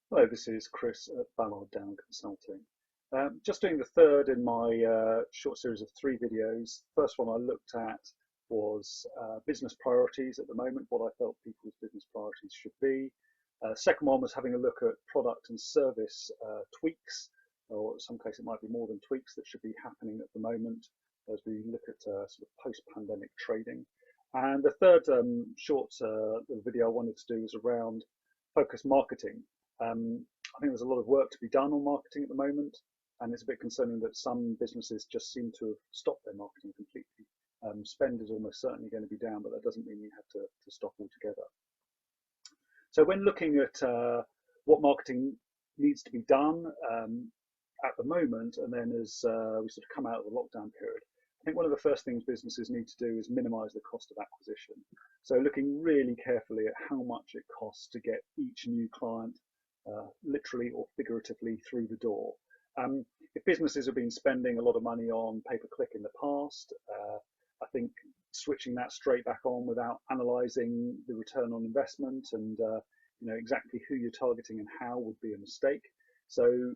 Hello, this is Chris at Ballard Down Consulting. Just doing the third in my short series of three videos. First one I looked at was business priorities at the moment, what I felt people's business priorities should be. Second one was having a look at product and service tweaks, or in some case it might be more than tweaks that should be happening at the moment as we look at sort of post-pandemic trading. And the third short video I wanted to do was around focused marketing. I think there's a lot of work to be done on marketing at the moment, and it's a bit concerning that some businesses just seem to have stopped their marketing completely. Spend is almost certainly going to be down, but that doesn't mean you have to stop altogether. So when looking at what marketing needs to be done at the moment, and then as we sort of come out of the lockdown period, I think one of the first things businesses need to do is minimize the cost of acquisition. So looking really carefully at how much it costs to get each new client literally or figuratively through the door. If businesses have been spending a lot of money on pay-per-click in the past, I think switching that straight back on without analysing the return on investment and exactly who you're targeting and how would be a mistake. So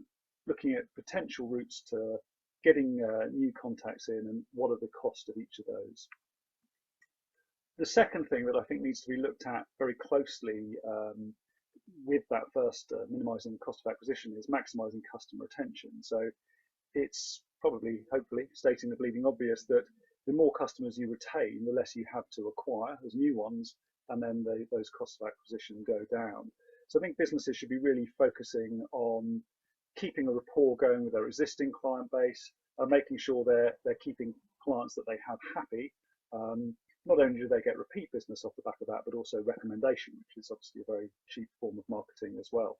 looking at potential routes to getting new contacts in and what are the cost of each of those. The second thing that I think needs to be looked at very closely with that first minimizing the cost of acquisition is maximizing customer retention. So it's probably, hopefully, stating the bleeding obvious that the more customers you retain, the less you have to acquire as new ones, and then those costs of acquisition go down. So I think businesses should be really focusing on keeping a rapport going with their existing client base and making sure they're keeping clients that they have happy. Not only do they get repeat business off the back of that, but also recommendation, which is obviously a very cheap form of marketing as well.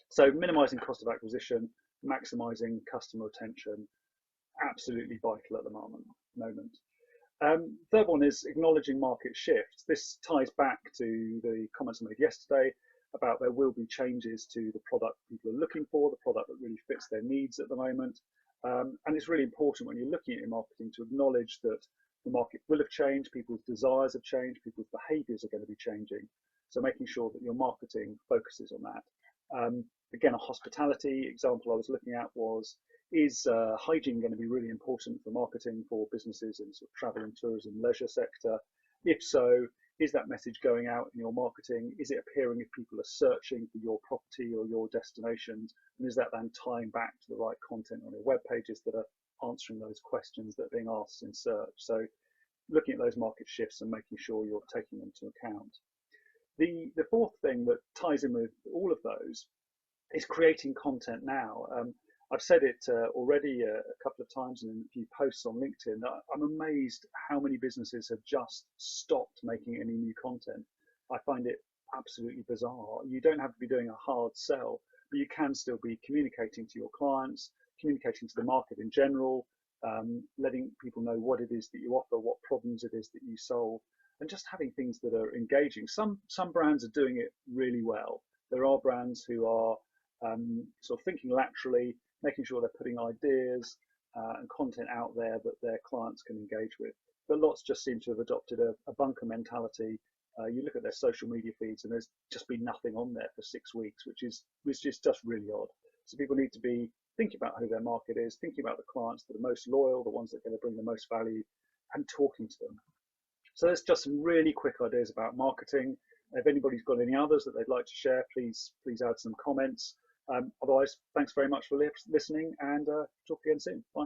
So minimizing cost of acquisition, maximizing customer retention, absolutely vital at the moment. Third one is acknowledging market shifts. This ties back to the comments I made yesterday about there will be changes to the product people are looking for, the product that really fits their needs at the moment. And it's really important when you're looking at your marketing to acknowledge that the market will have changed, people's desires have changed, people's behaviors are going to be changing. So making sure that your marketing focuses on that. Again, a hospitality example I was looking at was, is hygiene going to be really important for marketing for businesses in sort of travel and tourism, leisure sector? If so, is that message going out in your marketing? Is it appearing if people are searching for your property or your destinations? And is that then tying back to the right content on your web pages that are answering those questions that are being asked in search? So looking at those market shifts and making sure you're taking them into account. The fourth thing that ties in with all of those is creating content now. I've said it already a couple of times in a few posts on LinkedIn. I'm amazed how many businesses have just stopped making any new content. I find it absolutely bizarre. You don't have to be doing a hard sell, but you can still be communicating to your clients, communicating to the market in general, letting people know what it is that you offer, what problems it is that you solve, and just having things that are engaging. Some brands are doing it really well. There are brands who are sort of thinking laterally, making sure they're putting ideas and content out there that their clients can engage with. But lots just seem to have adopted a bunker mentality. You look at their social media feeds and there's just been nothing on there for 6 weeks, which is just really odd. So people need to be thinking about who their market is, thinking about the clients that are most loyal, the ones that are going to bring the most value, and talking to them. So there's just some really quick ideas about marketing. If anybody's got any others that they'd like to share, please add some comments. Otherwise, thanks very much for listening, and talk again soon. Bye.